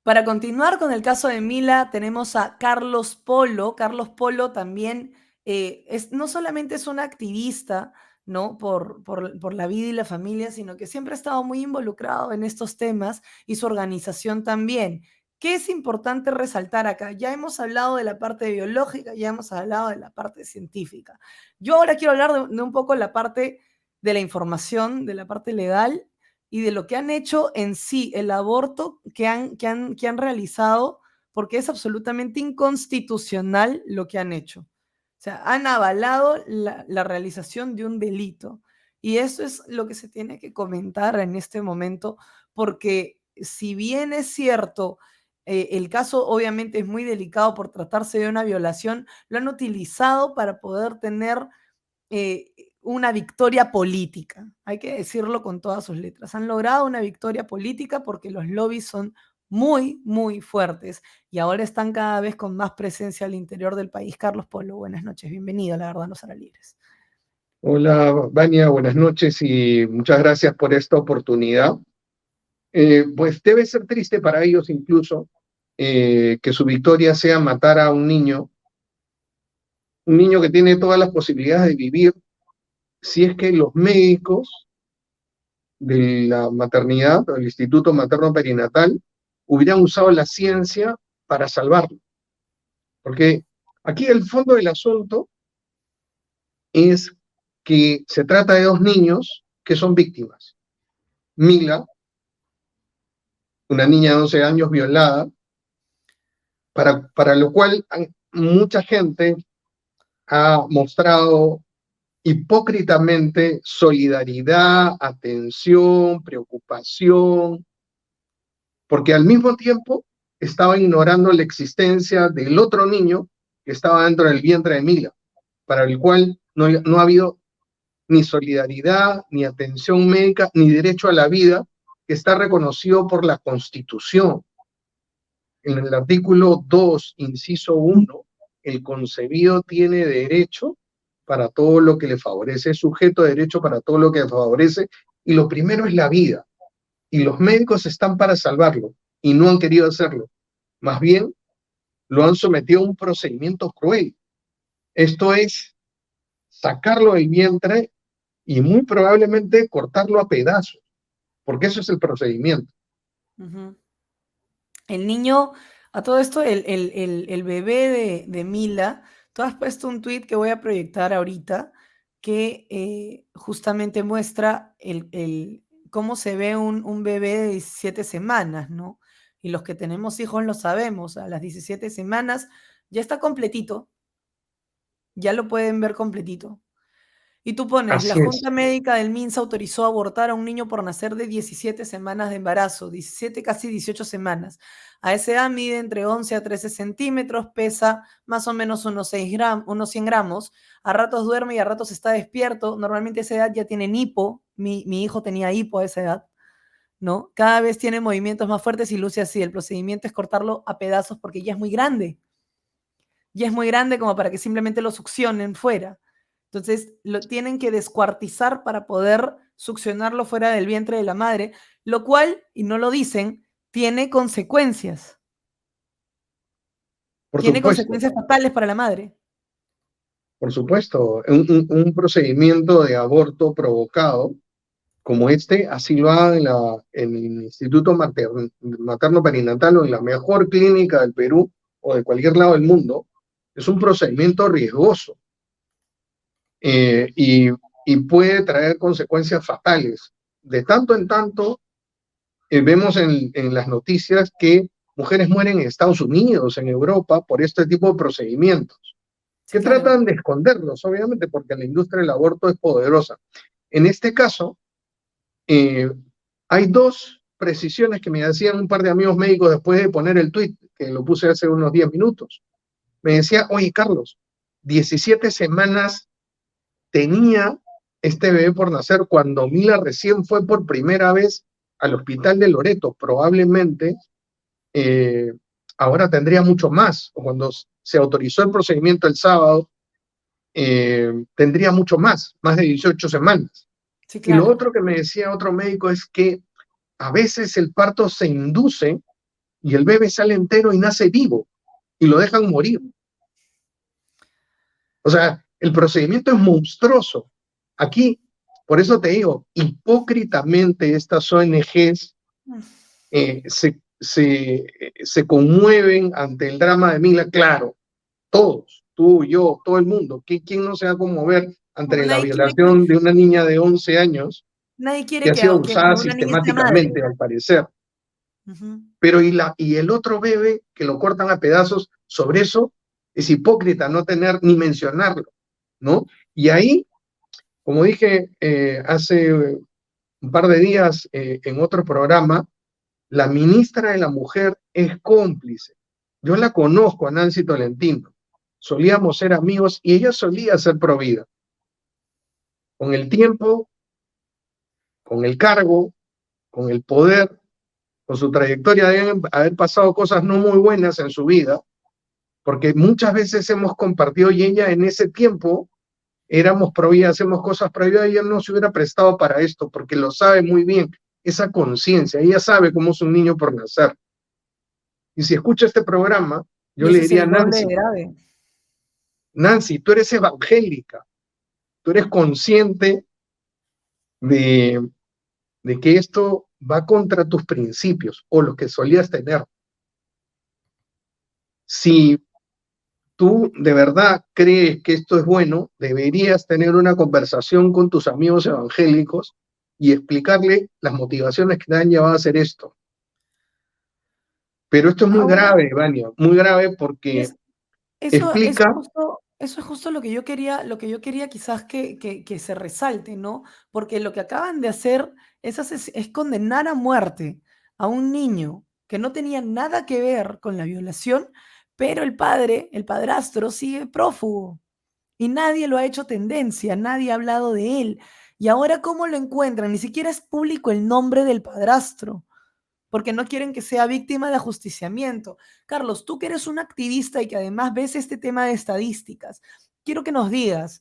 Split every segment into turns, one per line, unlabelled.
Para continuar con el caso de Mila, tenemos a Carlos Polo. Carlos Polo también no solamente es un activista, ¿no? Por la vida y la familia, sino que siempre ha estado muy involucrado en estos temas y su organización también. ¿Qué es importante resaltar acá? Ya hemos hablado de la parte biológica, ya hemos hablado de la parte científica. Yo ahora quiero hablar de un poco la parte de la información, de la parte legal y de lo que han hecho en sí, el aborto que han realizado, porque es absolutamente inconstitucional lo que han hecho. O sea, han avalado la realización de un delito. Y eso es lo que se tiene que comentar en este momento, porque si bien es cierto, el caso obviamente es muy delicado por tratarse de una violación, lo han utilizado para poder tener una victoria política, hay que decirlo con todas sus letras. Han logrado una victoria política porque los lobbies son muy, muy fuertes y ahora están cada vez con más presencia al interior del país. Carlos Polo, buenas noches, bienvenido a La Verdad Nos Hará Libres.
Hola, Vania, buenas noches y muchas gracias por esta oportunidad. Pues debe ser triste para ellos incluso que su victoria sea matar a un niño que tiene todas las posibilidades de vivir, si es que los médicos de la maternidad, del Instituto Materno Perinatal, hubieran usado la ciencia para salvarlo. Porque aquí el fondo del asunto es que se trata de dos niños que son víctimas. Mila, una niña de 12 años violada, para lo cual mucha gente ha mostrado hipócritamente solidaridad, atención, preocupación, porque al mismo tiempo estaba ignorando la existencia del otro niño que estaba dentro del vientre de Mila, para el cual no ha habido ni solidaridad, ni atención médica, ni derecho a la vida, que está reconocido por la Constitución. En el artículo 2, inciso 1, el concebido tiene derecho para todo lo que le favorece, es sujeto de derecho para todo lo que le favorece, y lo primero es la vida, y los médicos están para salvarlo, y no han querido hacerlo. Más bien, lo han sometido a un procedimiento cruel. Esto es sacarlo del vientre y muy probablemente cortarlo a pedazos, porque eso es el procedimiento.
Uh-huh. El niño, a todo esto, el bebé de Mila, tú has puesto un tweet que voy a proyectar ahorita que justamente muestra cómo se ve un bebé de 17 semanas, ¿no? Y los que tenemos hijos lo sabemos, a las 17 semanas ya está completito, ya lo pueden ver completito. Y tú pones, la
Así es.
Junta Médica del MINSA autorizó abortar a un niño por nacer de 17 semanas de embarazo, 17, casi 18 semanas. A esa edad mide entre 11 a 13 centímetros, pesa más o menos unos 100 gramos, a ratos duerme y a ratos está despierto. Normalmente a esa edad ya tienen hipo, mi hijo tenía hipo a esa edad, ¿no? Cada vez tiene movimientos más fuertes y luce así. El procedimiento es cortarlo a pedazos porque ya es muy grande. Ya es muy grande como para que simplemente lo succionen fuera. Entonces, lo tienen que descuartizar para poder succionarlo fuera del vientre de la madre, lo cual, y no lo dicen, tiene consecuencias.
Por
Tiene
supuesto.
consecuencias fatales para la madre.
Por supuesto, un procedimiento de aborto provocado como este, así lo haga en el Instituto Materno Perinatal o en la mejor clínica del Perú o de cualquier lado del mundo, es un procedimiento riesgoso y puede traer consecuencias fatales. De tanto en tanto, vemos en las noticias que mujeres mueren en Estados Unidos, en Europa, por este tipo de procedimientos
Sí,
que
claro.
tratan de esconderlos, obviamente, porque la industria del aborto es poderosa. En este caso, eh, hay dos precisiones que me hacían un par de amigos médicos después de poner el tweet, que lo puse hace unos 10 minutos. Me decía, oye, Carlos, 17 semanas tenía este bebé por nacer cuando Mila recién fue por primera vez al hospital de Loreto. Probablemente eh, ahora tendría mucho más, o cuando se autorizó el procedimiento el sábado, tendría mucho más de 18 semanas.
Sí,
Y lo
claro.
otro que me decía otro médico es que a veces el parto se induce y el bebé sale entero y nace vivo y lo dejan morir. O sea, el procedimiento es monstruoso. Aquí, por eso te digo, hipócritamente estas ONGs se conmueven ante el drama de Mila. Claro, todos, tú, yo, todo el mundo. ¿Quién no se va a conmover ante la
Nadie quiere
violación de una niña de 11 años
nadie quiere
que ha sido
que
abusada
una niña sea madre.
sistemáticamente, al parecer?
Ujú.
Pero y el otro bebé que lo cortan a pedazos, sobre eso es hipócrita no tener ni mencionarlo, ¿no? Y ahí, como dije hace un par de días en otro programa, la ministra de la Mujer es cómplice. Yo la conozco a Nancy Tolentino. Solíamos ser amigos y ella solía ser provida. Con el tiempo, con el cargo, con el poder, con su trayectoria, deben haber pasado cosas no muy buenas en su vida, porque muchas veces hemos compartido y ella en ese tiempo éramos prohibidas, hacemos cosas prohibidas y ella no se hubiera prestado para esto, porque lo sabe muy bien, esa conciencia, ella sabe cómo es un niño por nacer. Y si escucha este programa, yo
Y
le
ese es
diría a
el doble de
Nancy,
grave.
Nancy, tú eres evangélica, tú eres consciente de, de que esto va contra tus principios o los que solías tener. Si tú de verdad crees que esto es bueno, deberías tener una conversación con tus amigos evangélicos y explicarle las motivaciones que te han llevado a hacer esto. Pero esto es muy
Ahora,
grave, Vania, muy grave porque
es, eso
explica,
justo, eso es justo lo que yo quería quizás que se resalte, ¿no? Porque lo que acaban de hacer es condenar a muerte a un niño que no tenía nada que ver con la violación, pero el padre, el padrastro, sigue prófugo. Y nadie lo ha hecho tendencia, nadie ha hablado de él. Y ahora, ¿cómo lo encuentran? Ni siquiera es público el nombre del padrastro, porque no quieren que sea víctima de ajusticiamiento. Carlos, tú que eres un activista y que además ves este tema de estadísticas, quiero que nos digas,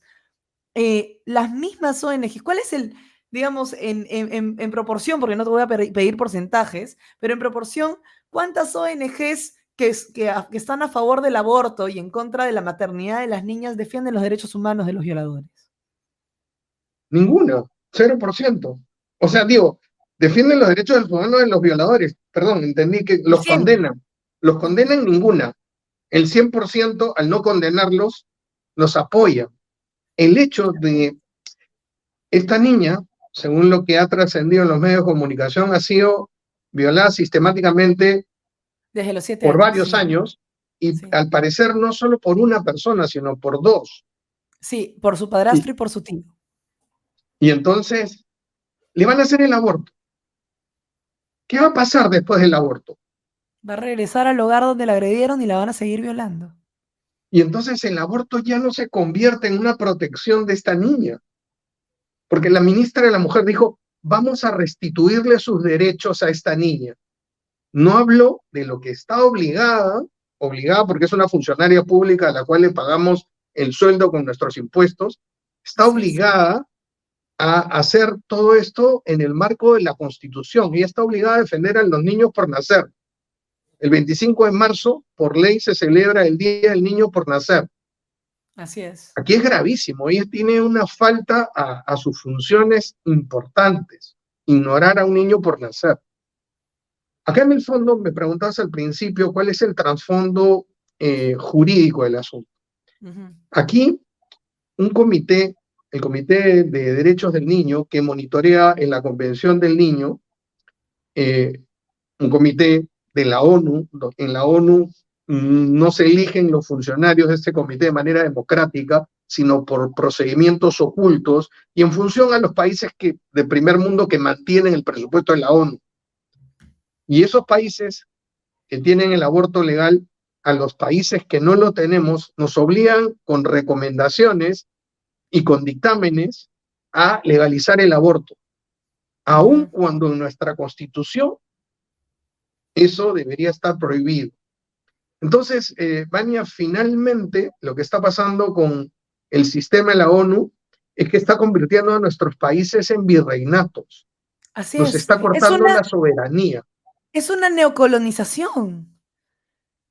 las mismas ONG, ¿cuál es el, digamos, en proporción, porque no te voy a pedir porcentajes, pero en proporción, ¿cuántas ONGs que están a favor del aborto y en contra de la maternidad de las niñas defienden los derechos humanos de los violadores?
ninguna, 0%. O sea, digo, defienden los derechos del ciudadano de los violadores. Perdón, entendí que
El
los
100.
condenan. Los condenan ninguna. El 100% al no condenarlos, los apoya. El hecho de esta niña, según lo que ha trascendido en los medios de comunicación, ha sido violada sistemáticamente
Desde los 7
por
años,
varios
sí,
años y
sí.
al parecer no solo por una persona, sino por dos.
Sí, por su
Y,
padrastro y por su tío.
y entonces le van a hacer el aborto. ¿Qué va a pasar después del aborto?
Va a regresar al hogar donde la agredieron y la van a seguir violando.
Y entonces el aborto ya no se convierte en una protección de esta niña, porque la ministra de la Mujer dijo, vamos a restituirle sus derechos a esta niña. No habló de lo que está obligada porque es una funcionaria pública a la cual le pagamos el sueldo con nuestros impuestos, está
Así es.
obligada a hacer todo esto en el marco de la Constitución. Ella está obligada a defender a los niños por nacer. El 25 de marzo, por ley, se celebra el Día del Niño por Nacer.
Así es.
Aquí es gravísimo. Ella tiene una falta a sus funciones importantes. Ignorar a un niño por nacer. Acá en el fondo me preguntabas al principio cuál es el trasfondo jurídico del asunto.
Ujú.
Aquí un comité, el Comité de Derechos del Niño, que monitorea en la Convención del Niño, eh, un comité de la ONU, en la ONU no se eligen los funcionarios de este comité de manera democrática, sino por procedimientos ocultos y en función a los países de primer mundo que mantienen el presupuesto de la ONU. Y esos países que tienen el aborto legal, a los países que no lo tenemos, nos obligan con recomendaciones y con dictámenes a legalizar el aborto, aun
Ujú.
cuando en nuestra constitución eso debería estar prohibido. Entonces, Vania, finalmente lo que está pasando con el sistema de la ONU es que está convirtiendo a nuestros países en virreinatos,
Así
nos
es.
está
Es
cortando
una,
la soberanía.
Es una neocolonización.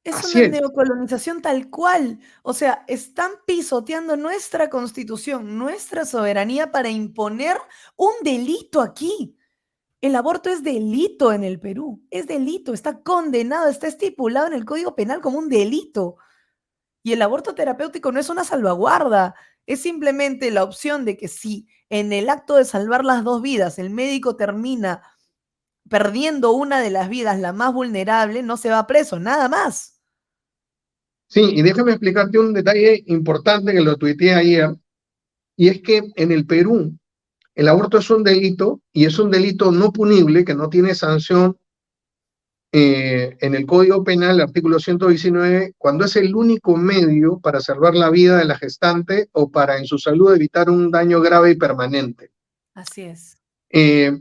Es
Así
una
es.
neocolonización tal cual. O sea, están pisoteando nuestra constitución, nuestra soberanía para imponer un delito aquí. El aborto es delito en el Perú, es delito, está condenado, está estipulado en el Código Penal como un delito. Y el aborto terapéutico no es una salvaguarda, es simplemente la opción de que si en el acto de salvar las dos vidas el médico termina perdiendo una de las vidas, la más vulnerable, no se va preso, nada más.
Sí, y déjame explicarte un detalle importante que lo tuiteé ayer, y es que en el Perú el aborto es un delito y es un delito no punible que no tiene sanción en el Código Penal, el artículo 119, cuando es el único medio para salvar la vida de la gestante o para en su salud evitar un daño grave y permanente.
Así es.
Eh,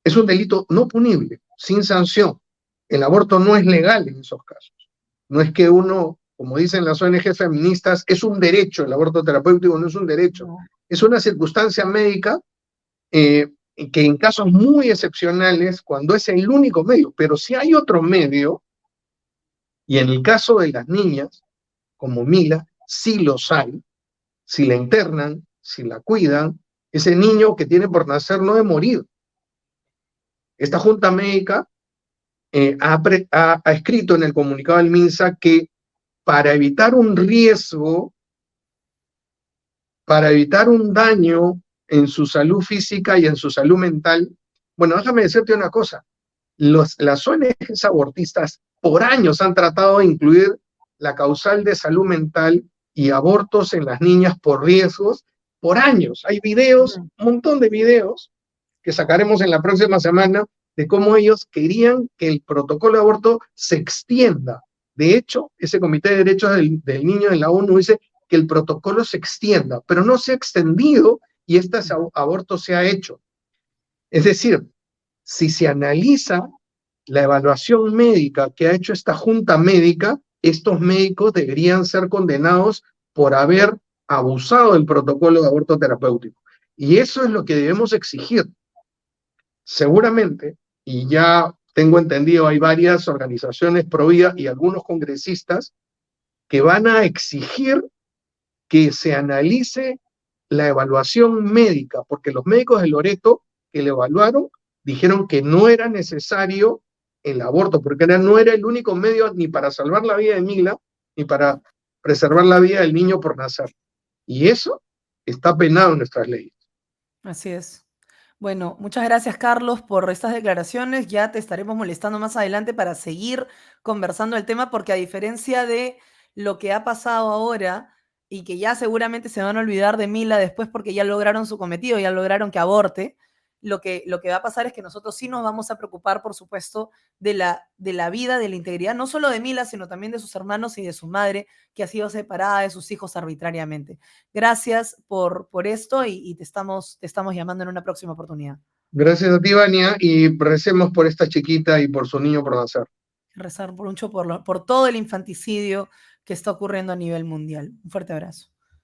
es un delito no punible, sin sanción. El aborto no es legal en esos casos. No es que uno, como dicen las ONG feministas, es un derecho, el aborto terapéutico no es un derecho,
No.
es una circunstancia médica eh, que en casos muy excepcionales, cuando es el único medio, pero si hay otro medio, y en el caso de las niñas, como Mila, sí los hay, si la internan, si la cuidan, ese niño que tiene por nacer no debe morir. Esta junta médica ha escrito en el comunicado del MINSA que para evitar un riesgo, para evitar un daño en su salud física y en su salud mental, bueno, déjame decirte una cosa, las ONGs abortistas por años han tratado de incluir la causal de salud mental y abortos en las niñas por riesgos, por años. Hay videos, un montón de videos que sacaremos en la próxima semana de cómo ellos querían que el protocolo de aborto se extienda. De hecho, ese Comité de Derechos del Niño de la ONU dice que el protocolo se extienda, pero no se ha extendido y este aborto se ha hecho. Es decir, si se analiza la evaluación médica que ha hecho esta junta médica, estos médicos deberían ser condenados por haber abusado del protocolo de aborto terapéutico. Y eso es lo que debemos exigir. Seguramente, y ya tengo entendido, hay varias organizaciones pro vida y algunos congresistas que van a exigir que se analice la evaluación médica, porque los médicos de Loreto que le evaluaron dijeron que no era necesario el aborto, porque no era el único medio ni para salvar la vida de Mila, ni para preservar la vida del niño por nacer. Y eso está penado en nuestras leyes.
Así es. Bueno, muchas gracias, Carlos, por estas declaraciones. Ya te estaremos molestando más adelante para seguir conversando el tema, porque a diferencia de lo que ha pasado ahora y que ya seguramente se van a olvidar de Mila después porque ya lograron su cometido, ya lograron que aborte, lo que va a pasar es que nosotros sí nos vamos a preocupar, por supuesto, de la vida, de la integridad, no solo de Mila, sino también de sus hermanos y de su madre, que ha sido separada de sus hijos arbitrariamente. Gracias por esto y te estamos llamando en una próxima oportunidad.
Gracias a ti, Vania, y recemos por esta chiquita y por su niño por nacer.
Rezar mucho por todo el infanticidio que está ocurriendo a nivel mundial. Un fuerte abrazo.